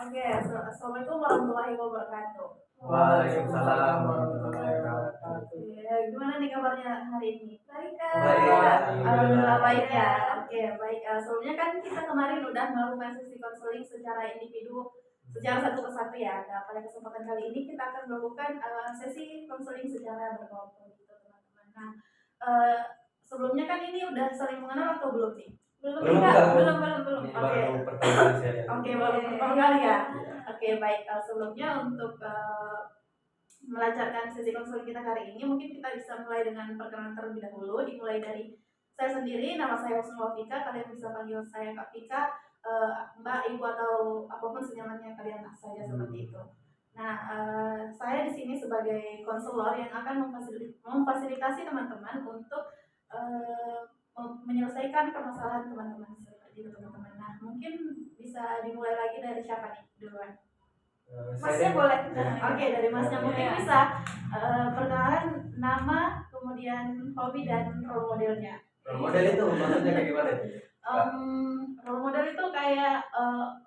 Oke, assalamualaikum warahmatullahi wabarakatuh. Waalaikumsalam warahmatullahi wabarakatuh. Gimana nih kabarnya hari ini? Baik, Baik, Alhamdulillah baik ya. ya. Oke, baik. Sebelumnya kan kita kemarin udah melakukan sesi konseling secara individu, secara satu persatu ya. Nah, pada kesempatan kali ini kita akan melakukan sesi konseling secara berkelompok gitu teman-teman. Nah, sebelumnya kan ini udah saling mengenal atau belum nih? Belum. Belum. Ini Oke. baru pertama kali saya lihat. Oke, baru pertama kali ya. Iya. Oke, baik. Sebelumnya untuk melancarkan sesi konseling kita hari ini, mungkin kita bisa mulai dengan perkenalan terlebih dahulu. Dimulai dari saya sendiri, nama saya Husnul Wafika. Kalian bisa panggil saya Kak Vika, Mbak, Ibu, atau apapun senyamannya kalian saja seperti itu. Nah, saya di sini sebagai konselor yang akan memfasilitasi teman-teman untuk menyelesaikan permasalahan teman-teman seperti itu teman-teman. Nah, mungkin bisa dimulai lagi dari siapa nih duluan? Masnya boleh. Oke, dari Masnya mungkin bisa perkenalan nama, kemudian hobi dan role modelnya. Role model itu maksudnya kayak gimana? Role model itu kayak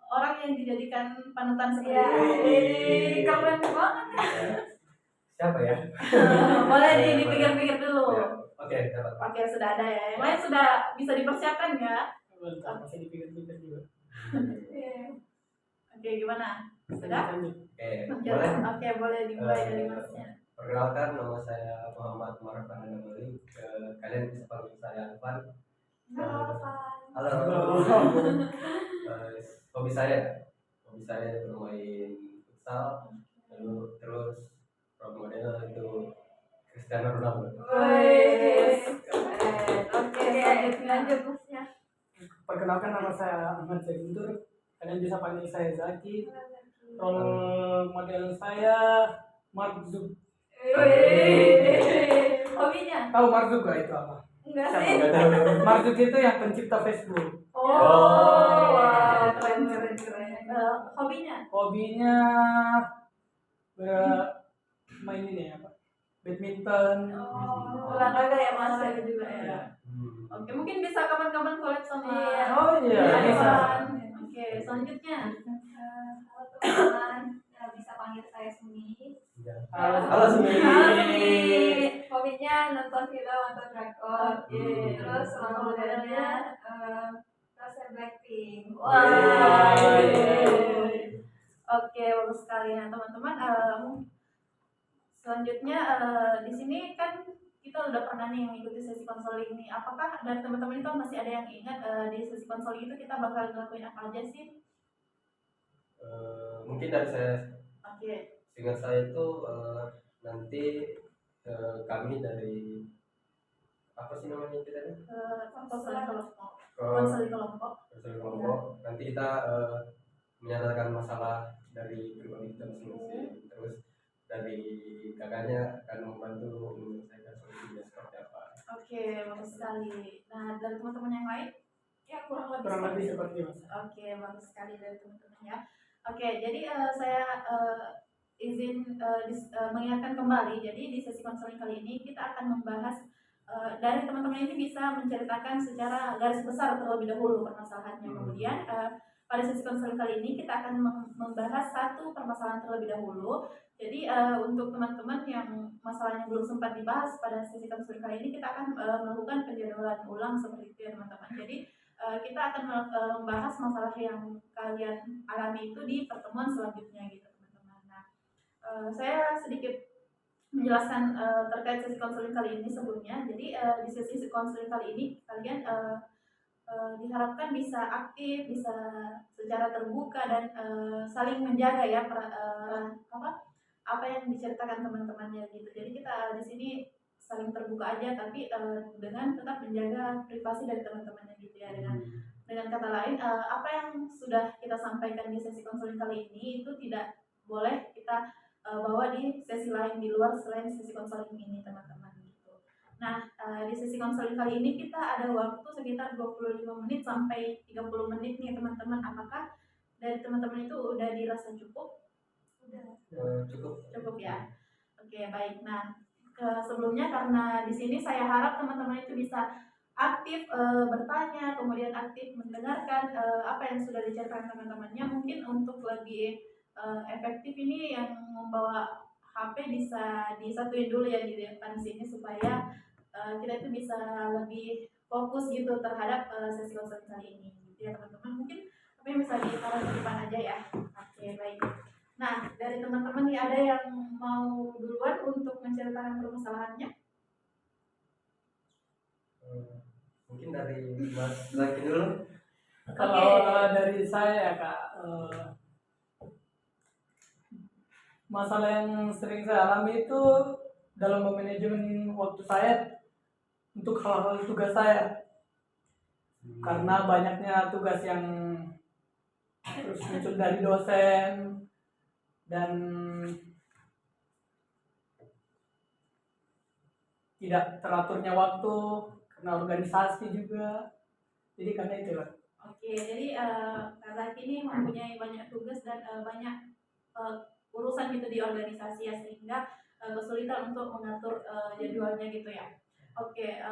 orang yang dijadikan panutan seperti Ya, itu. keren banget. Siapa ya? Boleh dipikir-pikir dulu. Oke, dapat. Oke, sudah ada ya. Yang lain sudah bisa dipersiapkan ya? Masih dipikir-pikir juga. Oke, gimana? Sudah? Boleh. Oke, boleh dimulai dari Masnya. Perkenalkan, nama saya Muhammad Marfan Damali. Kalian bisa panggil saya Alvan. Halo. Hobi saya bermain futsal. Lalu terus role model itu Cristiano Ronaldo. Oke, lanjut Masnya. Perkenalkan, nama saya Ahmad Zainur. Kalian bisa panggil saya Zaki. Role model saya Mark Zuckerberg. Hobinya? Tahu Mark Zuckerberg itu apa? Enggak Siapa? sih. Nggak tahu. Mark Zuckerberg itu yang pencipta Facebook. Wow, keren. Hobinya? Hobinya main ini apa? Badminton. Olahraga ya Mas juga ya. Ya. Oke, mungkin bisa kapan-kapan collab sama. Oh iya, bisa. Oke, selanjutnya. Halo teman-teman, bisa panggil saya Sumi. Halo Sumi. Hobinya nonton film atau drakor. Terus role modelnya Rose Blackpink. Wah. Oke, bagus sekali ya teman-teman. Selanjutnya di sini kan kita udah pernah nih mengikuti sesi konseling ini. Apakah dari teman-teman itu masih ada yang ingat di sesi konseling itu kita bakal ngelakuin apa aja sih? Mungkin dari saya. Oke. Seingat saya itu nanti kami dari apa sih namanya itu tadi? Konseling kelompok. Konseling kelompok. Nanti kita menyatakan masalah dari pribadi kita masing-masing. Terus dari kakaknya akan membantu menyelesaikan solusinya seperti apa. Oke, bagus sekali. Nah, dari teman-teman yang lain? Ya, kurang lebih seperti itu. Oke, bagus sekali dari teman-teman ya. Oke, jadi saya izin mengingatkan kembali. Jadi di sesi konseling kali ini kita akan membahas dari teman-teman ini bisa menceritakan secara garis besar terlebih dahulu permasalahannya. Kemudian pada sesi konseling kali ini kita akan membahas satu permasalahan terlebih dahulu. Jadi untuk teman-teman yang masalahnya belum sempat dibahas pada sesi konseling kali ini, kita akan melakukan penjadwalan ulang seperti itu ya teman-teman. Jadi kita akan membahas masalah yang kalian alami itu di pertemuan selanjutnya gitu teman-teman. Nah, saya sedikit menjelaskan terkait sesi konseling kali ini sebelumnya. Jadi di sesi konseling kali ini kalian diharapkan bisa aktif, bisa secara terbuka dan saling menjaga ya apa yang diceritakan teman-temannya gitu. Jadi kita di sini saling terbuka aja, tapi dengan tetap menjaga privasi dari teman-temannya gitu ya. Dengan kata lain, apa yang sudah kita sampaikan di sesi konseling kali ini itu tidak boleh kita bawa di sesi lain di luar selain sesi konseling ini teman-teman gitu. Nah, di sesi konseling kali ini kita ada waktu sekitar 25 menit sampai 30 menit nih teman-teman. Apakah dari teman-teman itu udah dirasa cukup? Udah. Cukup ya. Oke, baik. Nah, sebelumnya karena di sini saya harap teman-teman itu bisa aktif bertanya, kemudian aktif mendengarkan apa yang sudah diceritakan teman-temannya. Mungkin untuk lebih efektif ini yang membawa HP bisa disatuin dulu ya di depan sini supaya kita itu bisa lebih fokus gitu terhadap sesi konseling kali ini gitu ya teman-teman. Mungkin apa yang bisa ditaruh di depan aja ya. Oke, baik. Nah, dari teman-teman nih ada yang mau duluan untuk menceritakan permasalahannya? Mungkin dari Mas Zaki dulu. Kalau dari saya Kak, masalah yang sering saya alami itu dalam memanajemen waktu saya untuk hal-hal tugas saya, karena banyaknya tugas yang terus muncul dari dosen dan tidak teraturnya waktu karena organisasi juga, jadi karena itulah. Oke, jadi Kak Zaki ini mempunyai banyak tugas dan banyak urusan gitu di organisasi ya, sehingga kesulitan untuk mengatur jadwalnya gitu ya. Oke,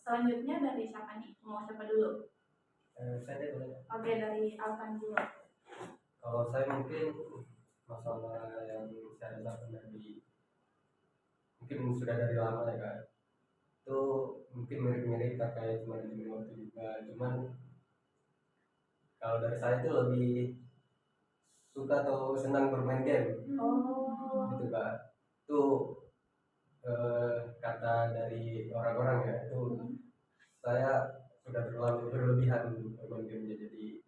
selanjutnya dari siapa nih? Mau siapa dulu? Saya boleh. Oke, dari Alvan dulu. Kalau saya mungkin masalah yang saya rasakan dari mungkin sudah dari lama ya Kak, itu mungkin mirip-mirip terkait manajemen waktu juga. Cuman kalau dari saya itu lebih suka atau senang bermain game Oh, gitu Kak. Itu kata dari orang-orang ya, itu saya sudah terlalu berlebihan bermain game, jadi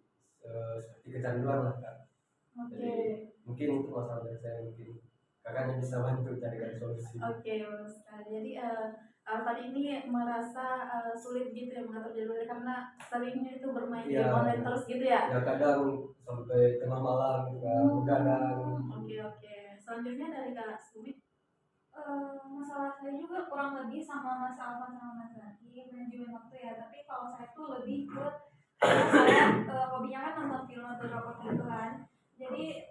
seperti kecanduan lah Kak. oke. Jadi mungkin itu masalah dari saya, mungkin kakaknya bisa bantu carikan solusi. Oke, bagus sekali. Jadi Alvan ini merasa sulit gitu ya mengatur jadwalnya karena seringnya itu bermain Iya. game online terus gitu ya. Ya kadang sampai tengah malam gitu Kak, begadang. Oke. Selanjutnya dari Kak Sumi. Masalah saya juga kurang lebih sama Mas Alvan sama Mas Zaki, manajemen waktu ya. Tapi kalau saya tuh lebih ke saya hobinya kan nonton film atau drakor gitu kan. Jadi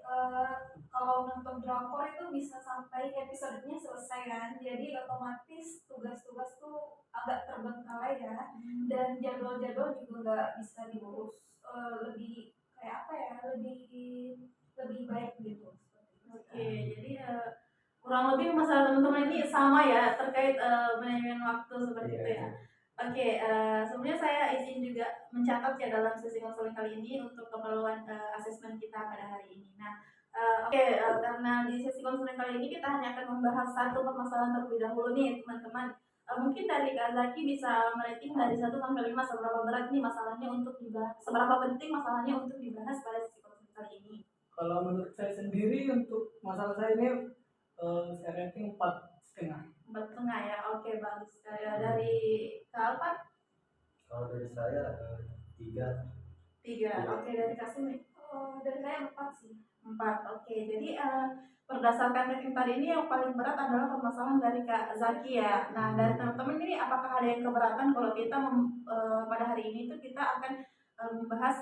kalau nonton drakor itu bisa sampai episodenya selesai kan. Jadi otomatis tugas-tugas tuh agak terbengkalai ya. Dan jadwal-jadwal juga nggak bisa diurus lebih kayak apa ya, lebih baik gitu. Oke, jadi kurang lebih masalah teman-teman ini sama ya terkait manajemen waktu seperti itu ya. Oke, sebelumnya saya izin juga mencatat ya dalam sesi konseling kali ini untuk keperluan asesmen kita pada hari ini. Nah, karena di sesi konseling kali ini kita hanya akan membahas satu permasalahan terlebih dahulu nih teman-teman. Mungkin dari Kak Zaki bisa merating dari 1 sampai 5 seberapa berat nih masalahnya untuk dibahas, seberapa penting masalahnya untuk dibahas pada sesi konseling kali ini. Kalau menurut saya sendiri untuk masalah saya ini saya rating 4,5. 4,5 ya, oke bagus. Dari Kak Alvan? Kalau dari saya 3. 3, oke. Dari Kak Sumi? Dari saya 4 sih. 4, oke. Jadi berdasarkan rating tadi ini yang paling berat adalah permasalahan dari Kak Zaki ya. Nah, dari teman-teman ini apakah ada yang keberatan kalau kita pada hari ini tuh kita akan membahas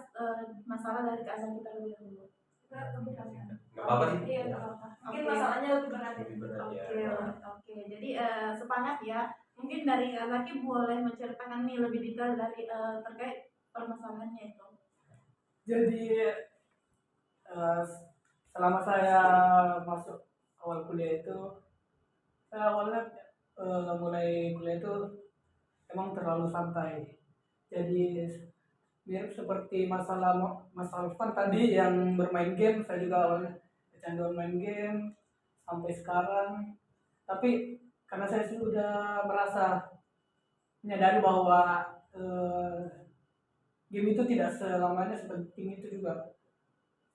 masalah dari Kak Zaki terlebih dahulu? Kita lebih berat. Nggak apa-apa sih. Iya, nggak apa-apa. Mungkin Oke. masalahnya lebih berat. Lebih berat ya. Oke. Jadi sepakat ya. Mungkin dari Kak Zaki boleh menceritakan nih lebih detail dari terkait permasalahannya itu. Jadi selama saya masuk awal kuliah itu, saya awalnya mulai kuliah itu emang terlalu santai. Jadi mirip seperti masalah Mas Alvan tadi yang bermain game, saya juga awalnya kecanduan main game sampai sekarang. Tapi karena saya sudah merasa menyadari bahwa game itu tidak selamanya sepenting itu juga.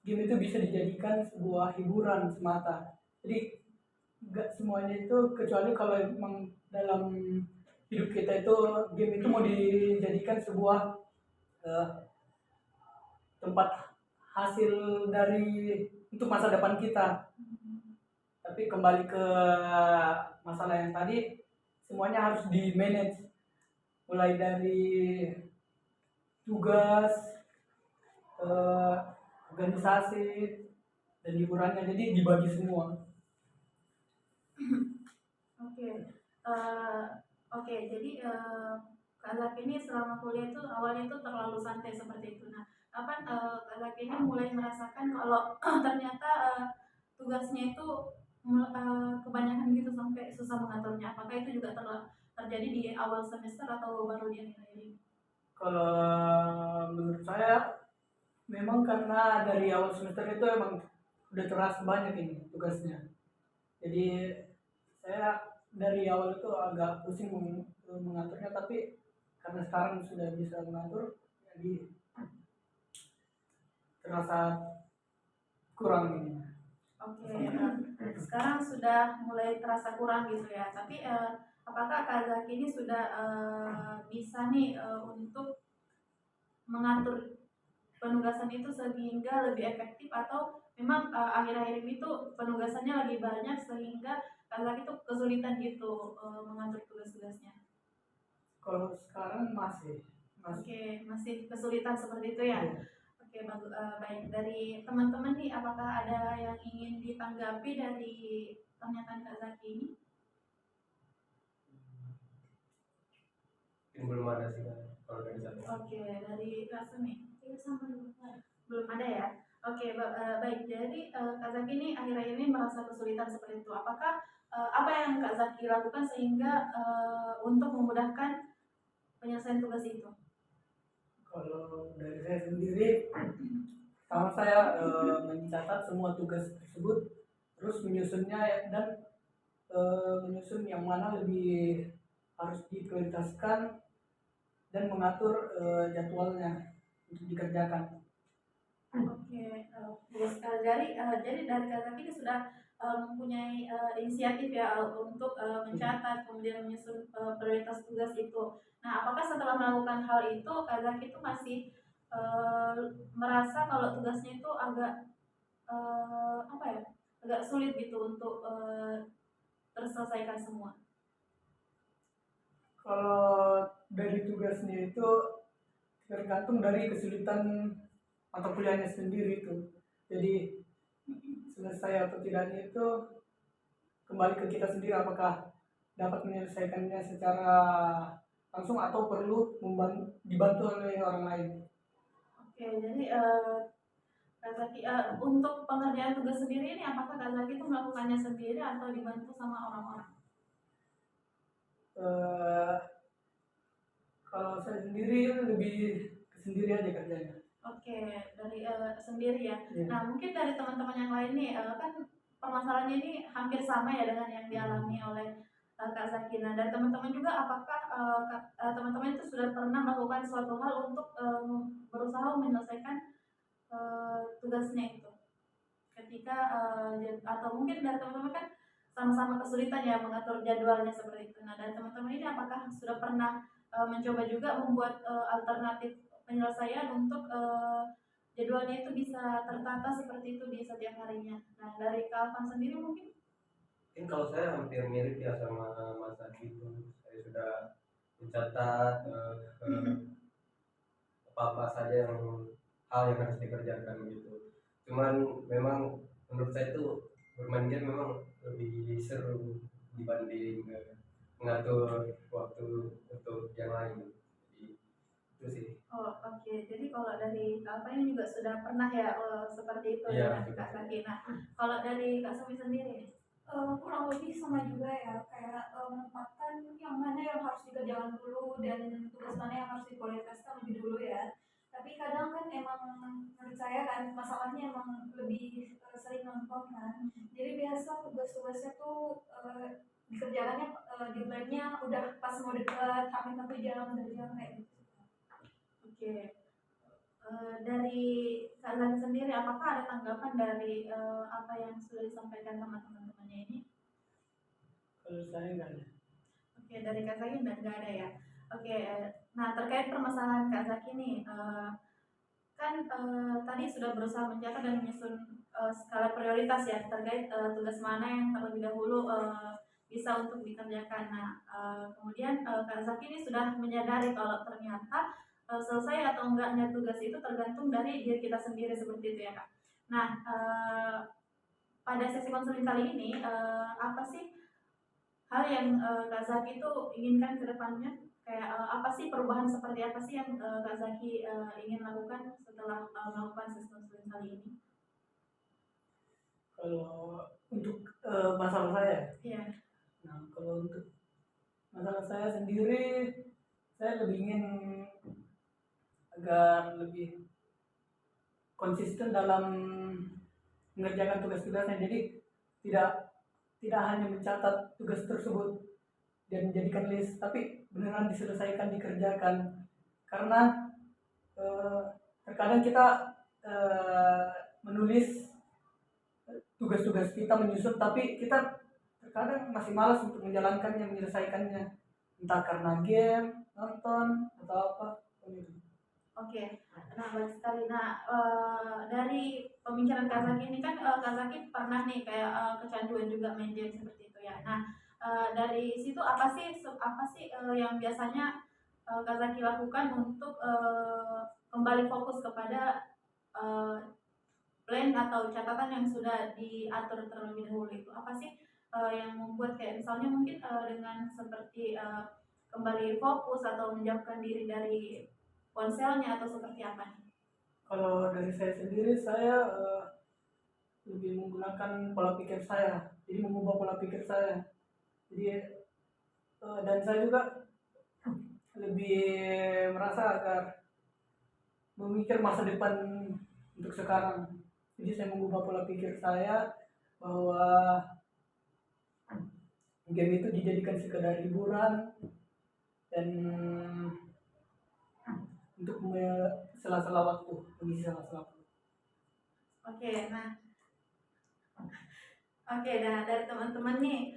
Game itu bisa dijadikan sebuah hiburan semata. Jadi nggak semuanya itu, kecuali kalau memang dalam hidup kita itu game itu mau dijadikan sebuah tempat hasil dari untuk masa depan kita. Tapi kembali ke masalah yang tadi, semuanya harus di manage, mulai dari tugas, organisasi, dan hiburannya, jadi dibagi semua. Oke, jadi Kak Zaki ini selama kuliah itu awalnya itu terlalu santai seperti itu. Nah, kapan Kak Zaki ini mulai merasakan kalau ternyata tugasnya itu kebanyakan gitu sampai susah mengaturnya. Apakah itu juga terjadi di awal semester atau baru di akhir ini? Kalau menurut saya memang karena dari awal semester itu emang udah terasa banyak ini tugasnya. Jadi saya dari awal itu agak pusing mengaturnya, tapi karena sekarang sudah bisa mengatur, jadi terasa kurang ini. Oke, sekarang sudah mulai terasa kurang gitu ya. Tapi apakah Kak Zaki ini sudah bisa nih untuk mengatur penugasan itu sehingga lebih efektif, atau memang akhir-akhir ini tuh penugasannya lagi banyak sehingga Kak Zaki tuh kesulitan gitu mengatur tugas-tugasnya? Kalau sekarang masih Oke, masih kesulitan seperti itu ya. iya. Oke, baik. Dari teman-teman nih, apakah ada yang ingin ditanggapi dari pernyataan Kak Zaki ini? Mungkin belum ada sih Kak, kalau dari saya. Oke, dari Kak Sumi Itu sama juga. belum ada ya. Oke, baik. Jadi Kak Zaki ini akhir-akhir ini merasa kesulitan seperti itu. Apakah apa yang Kak Zaki lakukan sehingga untuk memudahkan penyelesaian tugas itu? Kalau dari saya sendiri, pertama saya mencatat semua tugas tersebut, terus menyusunnya dan menyusun yang mana lebih harus diprioritaskan dan mengatur jadwalnya untuk dikerjakan. Oke, jadi dari Kak Zaki ini sudah mempunyai inisiatif ya untuk mencatat kemudian menyusun prioritas tugas itu. Nah, apakah setelah melakukan hal itu Kak Zaki itu masih eh, merasa kalau tugasnya itu agak apa ya, agak sulit gitu untuk terselesaikan semua? Kalau dari tugasnya itu tergantung dari kesulitan mata kuliahnya sendiri itu. Jadi selesai atau tidaknya itu kembali ke kita sendiri, apakah dapat menyelesaikannya secara langsung atau perlu dibantu oleh orang lain. Oke, jadi Kak Zaki untuk pengerjaan tugas sendiri ini apakah Kak Zaki itu melakukannya sendiri atau dibantu sama orang-orang? Eh, Kalau saya sendiri lebih ke sendiri aja kerjanya. Oke, dari sendiri ya. Iya. Nah, mungkin dari teman-teman yang lain nih, kan permasalahannya ini hampir sama ya dengan yang dialami oleh Kak Zaki. Nah, dari teman-teman juga, apakah teman-teman itu sudah pernah melakukan suatu hal untuk berusaha menyelesaikan tugasnya itu? Ketika atau mungkin dari teman-teman kan sama-sama kesulitan ya mengatur jadwalnya seperti itu. Nah, dari teman-teman ini apakah sudah pernah mencoba juga membuat alternatif penyelesaian untuk jadwalnya itu bisa tertata seperti itu di setiap harinya? Nah, dari Kak Alvan sendiri mungkin? Mungkin kalau saya hampir mirip ya sama Mas Adi itu. Saya sudah mencatat apa-apa saja hal yang harus dikerjakan gitu. Cuman memang menurut saya itu bermain game memang lebih seru dibanding mengatur waktu untuk yang lain. Jadi itu sih. Oh, oke. Jadi kalau dari Kak Alvan ini juga sudah pernah ya seperti itu Iya, dengan Kak Zaki. Nah, kalau dari Kak Sumi sendiri? Kurang lebih sama juga ya, kayak menempatkan yang mana yang harus dikerjakan dulu dan tugas mana yang harus diprioritaskan lebih dulu ya. Tapi kadang kan emang menurut saya kan masalahnya emang lebih sering nonton kan. Jadi biasa tugas-tugasnya tuh dikerjakannya deadline-nya udah pas mau deket, hampir 1 jam, 2 jam kayak gitu. Oke. Dari Kak Zaki sendiri, apakah ada tanggapan dari apa yang sudah disampaikan sama teman-temannya ini? Kalau saya enggak ada. Oke, dari Kak Zaki nggak ada ya. Oke, nah terkait permasalahan Kak Zaki nih, kan tadi sudah berusaha mencatat dan menyusun skala prioritas ya terkait tugas mana yang terlebih dahulu bisa untuk dikerjakan. Nah, kemudian Kak Zaki ini sudah menyadari kalau ternyata selesai atau enggaknya tugas itu tergantung dari diri kita sendiri seperti itu ya Kak. Nah, pada sesi konseling kali ini apa sih hal yang Kak Zaki itu inginkan ke depannya kayak apa sih perubahan seperti apa sih yang Kak Zaki ingin lakukan setelah melakukan sesi konseling kali ini? Kalau untuk masalah saya, Iya. nah kalau untuk masalah saya sendiri, saya lebih ingin agar lebih konsisten dalam mengerjakan tugas-tugasnya. Jadi tidak tidak hanya mencatat tugas tersebut dan menjadikan list, tapi beneran diselesaikan, dikerjakan. Karena terkadang kita menulis tugas-tugas kita menyusun, tapi kita terkadang masih malas untuk menjalankannya, menyelesaikannya, entah karena game, nonton, atau apa gitu. Oke, nah baik sekali. Nah dari pemikiran Kak Zaki ini kan Kak Zaki pernah nih kayak kecanduan juga main game seperti itu ya. Nah dari situ apa sih yang biasanya Kak Zaki lakukan untuk kembali fokus kepada eh, plan atau catatan yang sudah diatur terlebih dahulu itu apa sih yang membuat kayak misalnya mungkin dengan seperti kembali fokus atau menjauhkan diri dari ponselnya atau seperti apa nih? Kalau dari saya sendiri, saya lebih menggunakan pola pikir saya, jadi mengubah pola pikir saya. Jadi dan saya juga lebih merasa agar memikir masa depan untuk sekarang. Jadi saya mengubah pola pikir saya bahwa game itu dijadikan sekedar hiburan dan untuk sela-sela waktu, mengisi sela-sela waktu. Oke, nah dari teman-teman nih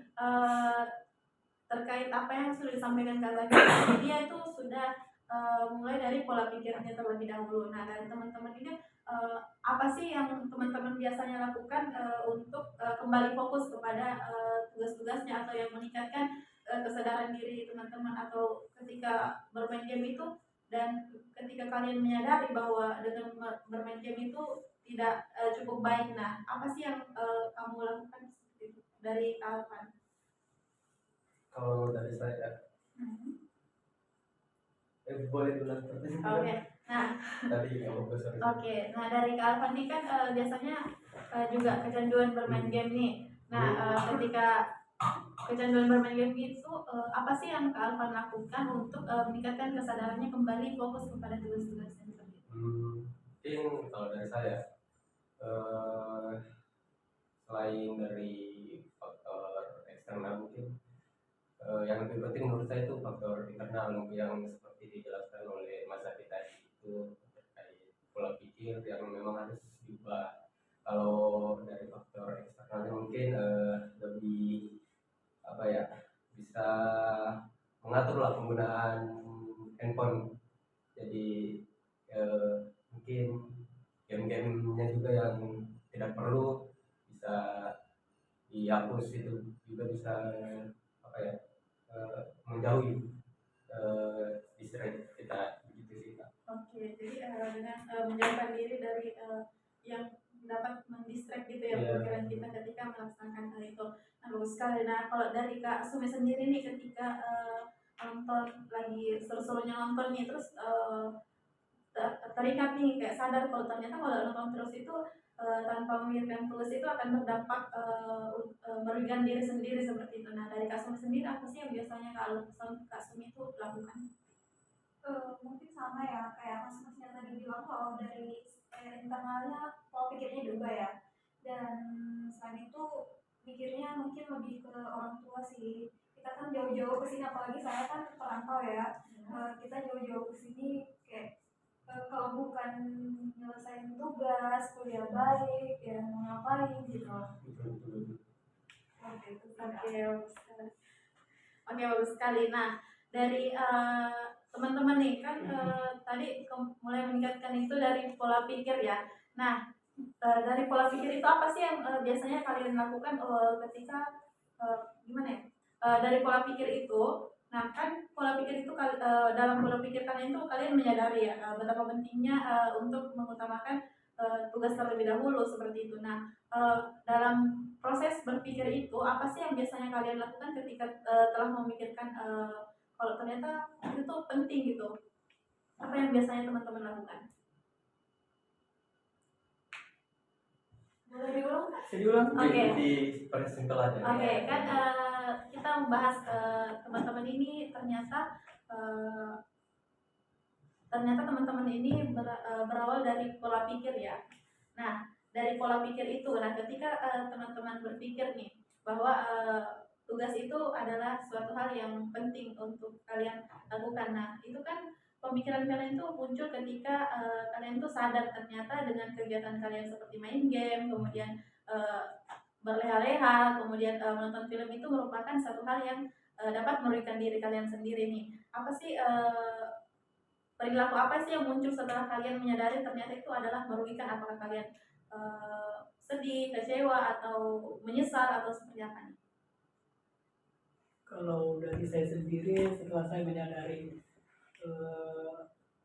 terkait apa yang sudah disampaikan Kak Zaki, dia itu sudah mulai dari pola pikirnya terlebih dahulu. Nah dari teman-teman ini apa sih yang teman-teman biasanya lakukan untuk kembali fokus kepada tugas-tugasnya atau yang meningkatkan kesadaran diri teman-teman atau ketika bermain game itu dan ketika kalian menyadari bahwa dengan bermain game itu tidak cukup baik. Nah apa sih yang kamu lakukan seperti itu dari Alvan? Kalau dari saya, boleh dulu pertanyaan. Oke, nah Tadi kamu sorry. Oke, nah dari Kak Alvan ini kan biasanya juga kecanduan bermain game nih. Nah, ketika kecanduan bermain game itu apa sih yang Kak Alvan lakukan untuk meningkatkan kesadarannya kembali fokus kepada tugas-tugasnya seperti itu? Mungkin kalau dari saya, eh, selain dari faktor eksternal mungkin yang lebih penting menurut saya itu faktor internal yang seperti dijelaskan oleh Mas Adi tadi itu terkait pola pikir yang memang harus diubah. Kalau dari faktor eksternalnya mungkin lebih apa ya, bisa mengatur lah penggunaan handphone. Jadi mungkin game-gamenya juga yang tidak perlu bisa dihapus, itu juga bisa apa ya, menjauhi distract kita begitu sih Kak. Oke, jadi dengan menjauhkan diri dari yang dapat mendistract gitu ya pikiran kita ketika melaksanakan hal itu. Nah, bagus sekali. Nah, kalau dari Kak Sumi sendiri nih ketika nonton lagi seru-serunya nonton nih terus teringat nih kayak sadar kalau ternyata kalau nonton terus itu tanpa memikirkan tulus itu akan berdampak merugikan diri sendiri seperti itu. Nah dari Kak Sumi sendiri apa sih yang biasanya kalau Kak Sumi itu lakukan? Mungkin sama ya kayak mas-masnya tadi bilang kalau dari internalnya pola pikirnya juga ya, dan selain itu mikirnya mungkin lebih ke orang tua sih. Kita kan jauh-jauh ke sini, apalagi saya kan perantau ya. Kita jauh-jauh ke sini kayak kalau bukan nyelesain tugas kuliah baik ya mau ngapain gitu. Oke, bagus sekali. Nah, dari teman-teman nih kan tadi mulai meningkatkan itu dari pola pikir ya. Nah, dari pola pikir itu apa sih yang biasanya kalian lakukan ketika gimana ya? Dari pola pikir itu, nah kan pola pikir itu dalam pola pikir kalian itu kalian menyadari ya betapa pentingnya untuk mengutamakan tugas terlebih dahulu seperti itu. Nah, dalam proses berpikir itu apa sih yang biasanya kalian lakukan ketika telah memikirkan kalau ternyata itu tuh penting gitu. Apa yang biasanya teman-teman lakukan? Boleh diulang Kak? Bisa diulang? Oke. Di persimpel aja. Oke, kan kita membahas teman-teman ini ternyata teman-teman ini berawal dari pola pikir ya. Nah, dari pola pikir itu, nah ketika teman-teman berpikir nih bahwa tugas itu adalah suatu hal yang penting untuk kalian lakukan. Nah, itu kan pemikiran kalian itu muncul ketika kalian tuh sadar ternyata dengan kegiatan kalian seperti main game, kemudian berleha-leha, kemudian menonton film itu merupakan satu hal yang dapat merugikan diri kalian sendiri nih. Apa sih perilaku apa sih yang muncul setelah kalian menyadari ternyata itu adalah merugikan? Apakah kalian sedih, kecewa, atau menyesal, atau seperti apa nih? Kalau dari saya sendiri, setelah saya menyadari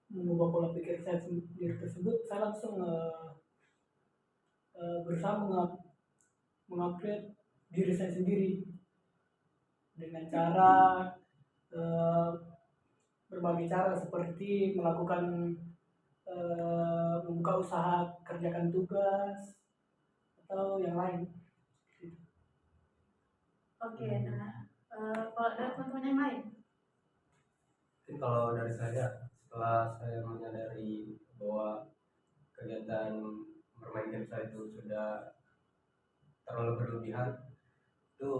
mengubah pola pikir saya sendiri tersebut, saya langsung berusaha mengupgrade diri saya sendiri dengan cara berbagai cara, seperti melakukan membuka usaha, kerjakan tugas, atau yang lain. Oke, nah kalau dari teman-teman yang lain? Mungkin kalau dari saya, setelah saya menyadari bahwa kegiatan bermain game saya itu sudah terlalu berlebihan, itu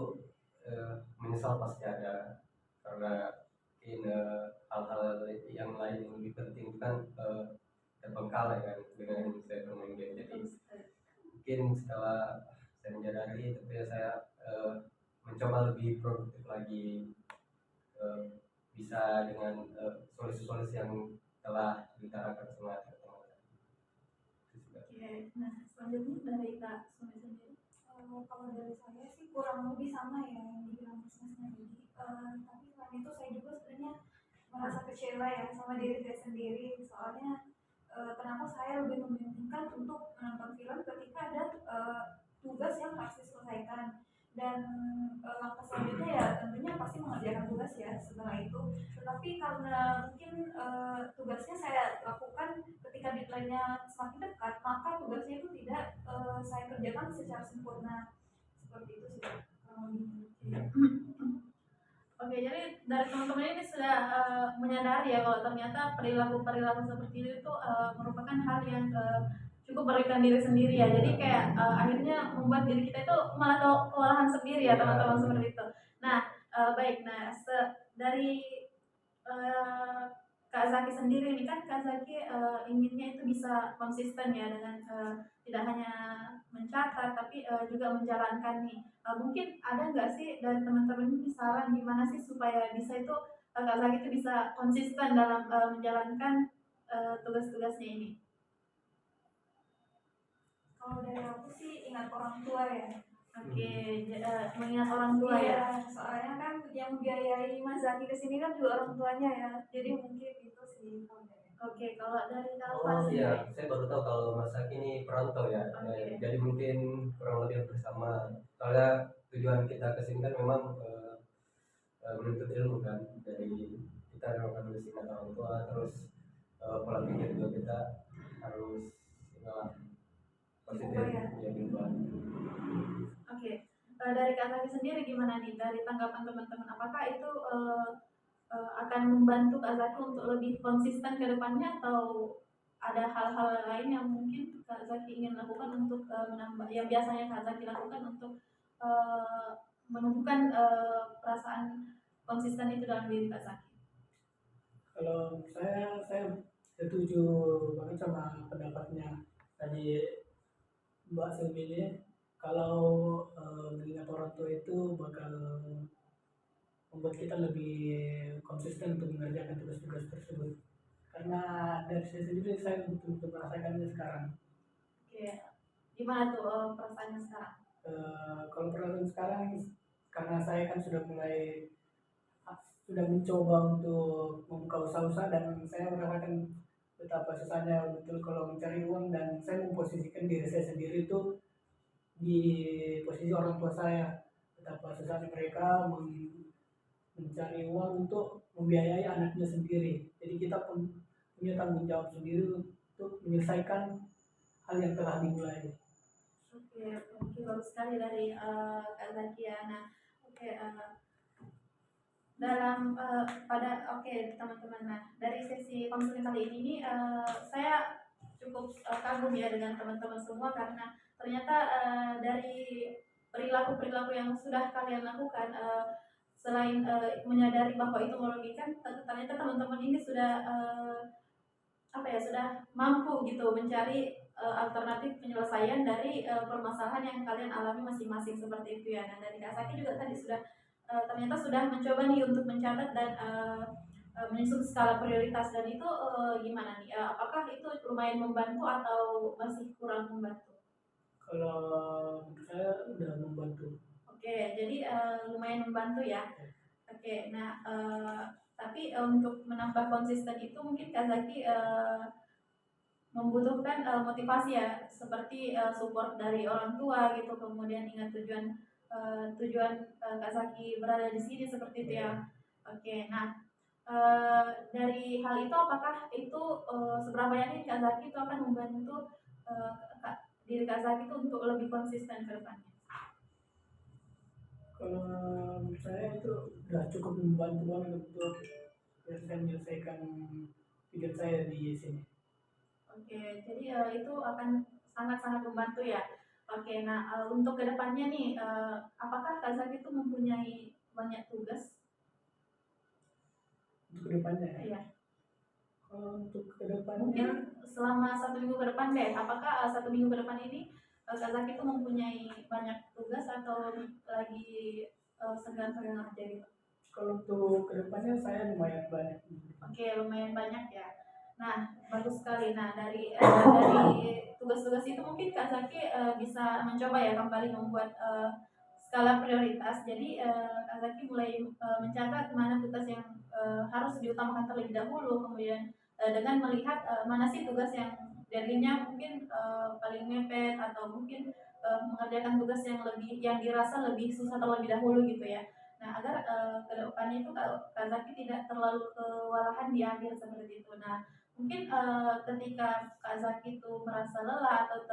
menyesal pasti ada, karena mungkin hal-hal yang lain yang lebih penting kan terbengkalai kan dengan saya bermain game. Jadi mungkin setelah saya menyadari, tentunya saya mencoba lebih produktif lagi, bisa dengan solusi-solusi yang telah diutarakan sama teman-teman. Oke, nah selanjutnya dari Kak Sumi sendiri. Kalau dari saya sih kurang lebih sama ya yang dibilang bisnisnya tadi. Tapi selain itu saya juga sebenarnya merasa kecewa ya sama diri saya sendiri. Soalnya kenapa saya lebih mementingkan untuk menonton film ketika ada tugas yang harus diselesaikan. Dan langkah selanjutnya ya tentunya pasti mengerjakan tugas ya setelah itu. Tetapi karena mungkin tugasnya saya lakukan ketika deadline-nya semakin dekat, maka tugasnya itu tidak saya kerjakan secara sempurna. Seperti itu sih kurang lebih. Oke, jadi dari teman-teman ini sudah menyadari ya kalau ternyata perilaku-perilaku seperti itu merupakan hal yang cukup merugikan diri sendiri ya. Jadi kayak akhirnya membuat diri kita itu malah kewalahan sendiri ya teman-teman, seperti itu. Nah, baik. Nah, dari Kak Zaki sendiri nih, kan Kak Zaki inginnya itu bisa konsisten ya dengan tidak hanya mencatat tapi juga menjalankan nih. Mungkin ada nggak sih dari teman-teman ini saran gimana sih supaya bisa itu Kak Zaki itu bisa konsisten dalam menjalankan tugas-tugasnya ini? Kalau dari aku sih ingat orang tua ya. Oke, mengingat orang tua ya. Iya, soalnya kan yang membiayai Mas Zaki kesini kan juga orang tuanya ya. Jadi mungkin itu sih kalau dari aku. Oke, kalau dari Kak Oh Alfa iya, sendiri. saya baru tahu kalau Mas Aki ini perantau ya. Oke. Jadi mungkin kurang lebih bersama. Soalnya tujuan kita ke sini kan memang menuntut ilmu kan. Jadi kita melakukan misi kata orang tua, terus pola pikir juga kita harus positif menjadi ubah. Oke, dari Kak Zaki sendiri gimana nih dari tanggapan teman-teman? Apakah itu akan membantu Kak Zaki untuk lebih konsisten ke depannya, atau ada hal-hal lain yang mungkin Kak Zaki ingin lakukan untuk menambah yang biasanya Kak Zaki lakukan untuk menumbuhkan perasaan konsisten itu dalam diri Kak Zaki? Kalau saya setuju banget sama pendapatnya tadi Mbak Selvi ini. Kalau mengingat orang tua itu bakal membuat kita lebih konsisten untuk mengerjakan tugas-tugas tersebut. Karena dari saya sendiri saya betul-betul merasakannya sekarang. Oke, gimana tuh perasaannya sekarang? Kalau perasaan sekarang, karena saya kan sudah mencoba untuk membuka usaha-usaha, dan saya merasakan betapa susahnya betul kalau mencari uang, dan saya memposisikan diri saya sendiri itu di posisi orang tua saya, betapa susahnya mereka mencari uang untuk membiayai anaknya sendiri. Jadi kita pun punya tanggung jawab sendiri untuk menyelesaikan hal yang telah dimulai. Oke, oke, bagus sekali dari Kak Zaki ya. Nah, oke, dalam oke teman-teman, nah dari sesi konseling kali ini nih, saya cukup kagum ya dengan teman-teman semua karena ternyata dari perilaku-perilaku yang sudah kalian lakukan, selain menyadari bahwa itu merugikan, ternyata teman-teman ini sudah apa ya, sudah mampu gitu mencari alternatif penyelesaian dari permasalahan yang kalian alami masing-masing seperti itu ya. Nah dari Kak Saki juga tadi sudah ternyata sudah mencoba nih untuk mencatat dan menyusun skala prioritas, dan itu gimana nih? Apakah itu lumayan membantu atau masih kurang membantu? Kalau menurut saya udah membantu. Oke, jadi lumayan membantu ya. Oke, nah tapi untuk menambah konsisten itu mungkin Kak Zaki membutuhkan motivasi ya, seperti support dari orang tua gitu, kemudian ingat tujuan Kak Zaki berada di sini seperti itu ya. Oke, nah dari hal itu apakah itu seberapa yakin Kak Zaki itu akan membantu diri Kak Zaki itu untuk lebih konsisten ke depannya? Kalau menurut saya itu udah cukup membantu banget untuk menyelesaikan tujuan saya di sini. Oke, jadi itu akan sangat-sangat membantu ya. Oke, nah untuk kedepannya nih, apakah Kak Zaki itu mempunyai banyak tugas? Untuk kedepannya, Iya. kalau untuk kedepannya Mungkin selama 1 minggu ke depan deh, apakah 1 minggu ke depan ini Kak Zaki itu mempunyai banyak tugas atau lagi senggang-senggang aja gitu? kalau untuk kedepannya saya lumayan banyak. Oke, lumayan banyak ya. Nah, bagus sekali. Nah, dari tugas-tugas itu mungkin Kak Zaki bisa mencoba ya kembali membuat skala prioritas. Jadi Kak Zaki mulai mencatat mana tugas yang harus diutamakan terlebih dahulu, kemudian dengan melihat mana sih tugas yang jadinya mungkin paling mepet, atau mungkin mengerjakan tugas yang dirasa lebih susah terlebih dahulu gitu ya. Nah, agar ke depannya itu Kak Zaki tidak terlalu kewalahan di akhir seperti itu. Nah, mungkin ketika Kak Zaki itu merasa lelah atau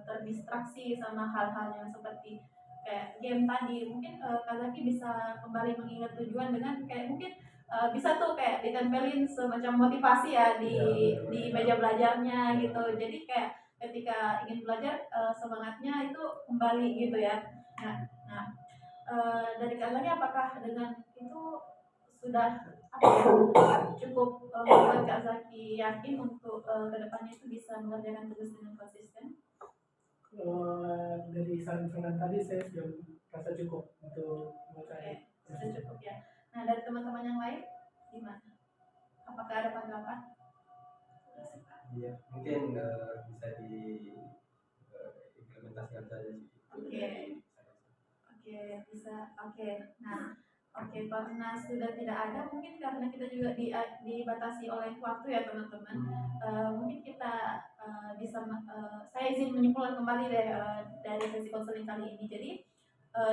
terdistraksi sama hal-hal yang seperti kayak game tadi, mungkin Kak Zaki bisa kembali mengingat tujuan dengan kayak mungkin bisa tuh kayak ditempelin semacam motivasi ya di meja belajarnya gitu. Jadi kayak ketika ingin belajar semangatnya itu kembali gitu ya. Nah, dari Kak Zaki apakah dengan itu sudah apa ya, cukup membuat Kak Zaki yakin untuk kedepannya itu bisa mengerjakan tugas dengan konsisten? Dari saran-saran tadi saya sudah merasa cukup untuk menguasai. Sudah cukup ya. Nah, dari teman-teman yang lain gimana? Apakah ada tanggapan? Iya, mungkin bisa diimplementasikan saja sih. Oke. Oke, bisa. Oke. Nah, oke, karena sudah tidak ada, mungkin karena kita juga dibatasi oleh waktu ya teman-teman. Mungkin kita saya izin menyimpulkan kembali deh dari sesi konseling kali ini. Jadi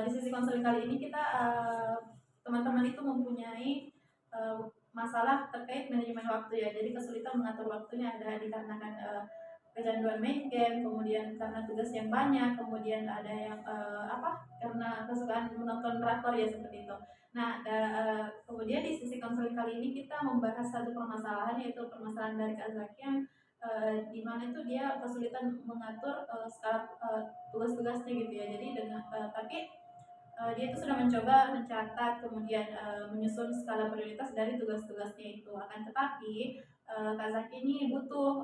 di sesi konseling kali ini kita teman-teman itu mempunyai masalah terkait manajemen waktu ya. Jadi kesulitan mengatur waktunya ada dikarenakan kecanduan main game, kemudian karena tugas yang banyak, kemudian ada yang karena kesukaan menonton drakor ya seperti itu. Nah, kemudian di sisi konseling kali ini kita membahas satu permasalahan, yaitu permasalahan dari Kak Zaki yang di mana itu dia kesulitan mengatur skala tugas-tugasnya gitu ya. Jadi tapi dia itu sudah mencoba mencatat, kemudian menyusun skala prioritas dari tugas-tugasnya itu. Akan tetapi Kak Zaki ini butuh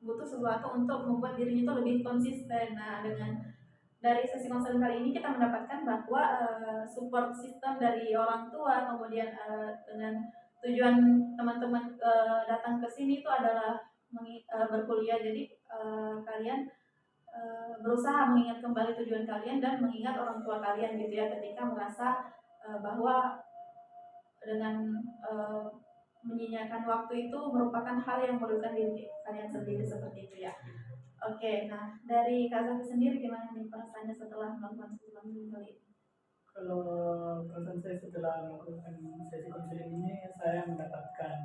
butuh sesuatu untuk membuat dirinya itu lebih konsisten. Nah, dari sesi konseling kali ini kita mendapatkan bahwa support system dari orang tua, kemudian dengan tujuan teman-teman datang ke sini itu adalah berkuliah. Jadi kalian berusaha mengingat kembali tujuan kalian dan mengingat orang tua kalian gitu ya, ketika merasa bahwa dengan menyia-nyiakan waktu itu merupakan hal yang merugikan diri kalian sendiri seperti itu ya. Oke, nah dari Kak Zaki sendiri gimana nih perasaannya setelah melakukan sesi konseling kali ini? Kalau perasaan saya setelah melakukan sesi konseling ini, saya mendapatkan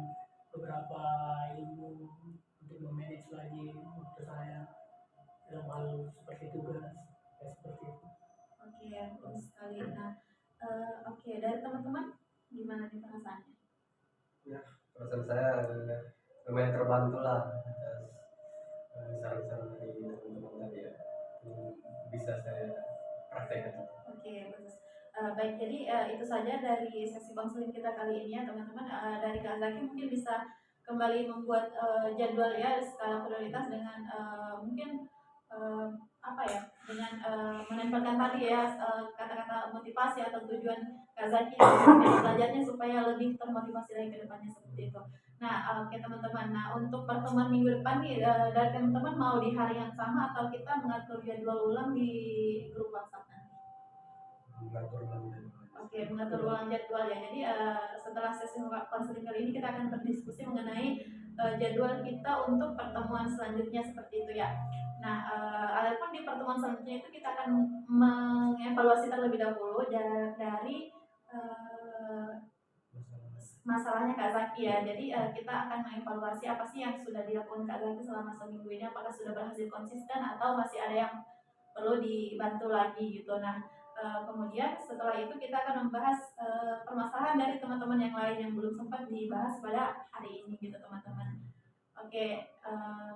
beberapa ilmu untuk memanage lagi waktu saya dalam hal seperti tugas, ya seperti itu. Oke, bagus sekali. Nah, oke, dari teman-teman gimana nih perasaannya? Perasaan saya lumayan terbantu lah atas saran-saran dari teman-teman tadi ya. Bisa saya praktekkan. Oke, bagus. Baik, jadi itu saja dari sesi konseling kita kali ini ya teman-teman. Dari Kak Zaki mungkin bisa kembali membuat jadwal ya skala prioritas dengan mungkin apa ya, dengan menempelkan tadi ya kata-kata motivasi atau tujuan Kak Zaki dalam belajarnya supaya lebih termotivasi lagi ke depannya seperti itu. Nah, oke teman-teman. Nah, untuk pertemuan minggu depan nih dari teman-teman mau di hari yang sama atau kita mengatur jadwal ulang di grup WhatsApp nanti? Mengatur ulang dan Oke, mengatur ulang jadwal ya. Jadi setelah sesi konseling kali ini kita akan berdiskusi mengenai jadwal kita untuk pertemuan selanjutnya seperti itu ya. Nah, adapun di pertemuan selanjutnya itu kita akan mengevaluasi terlebih dahulu dari masalahnya Kak Zaki ya. Jadi kita akan mengevaluasi apa sih yang sudah dilakukan Kak Zaki selama seminggu ini, apakah sudah berhasil konsisten atau masih ada yang perlu dibantu lagi gitu. Nah, kemudian setelah itu kita akan membahas permasalahan dari teman-teman yang lain yang belum sempat dibahas pada hari ini gitu teman-teman. Oke,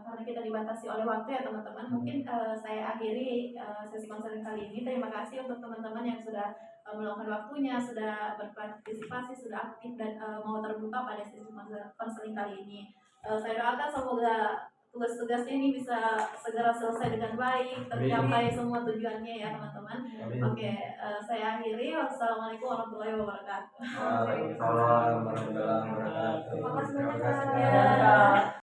karena kita dibatasi oleh waktu ya teman-teman, mungkin saya akhiri sesi konseling kali ini. Terima kasih untuk teman-teman yang sudah meluangkan waktunya, sudah berpartisipasi, sudah aktif dan mau terbuka pada sesi konseling kali ini. Saya doakan semoga tugas-tugas ini bisa segera selesai dengan baik, tercapai semua tujuannya ya teman-teman. Oke, saya akhiri. Wassalamualaikum warahmatullahi wabarakatuh. Waalaikumsalam warahmatullahi wabarakatuh. Makasih banyak, Terima kasih. Kak.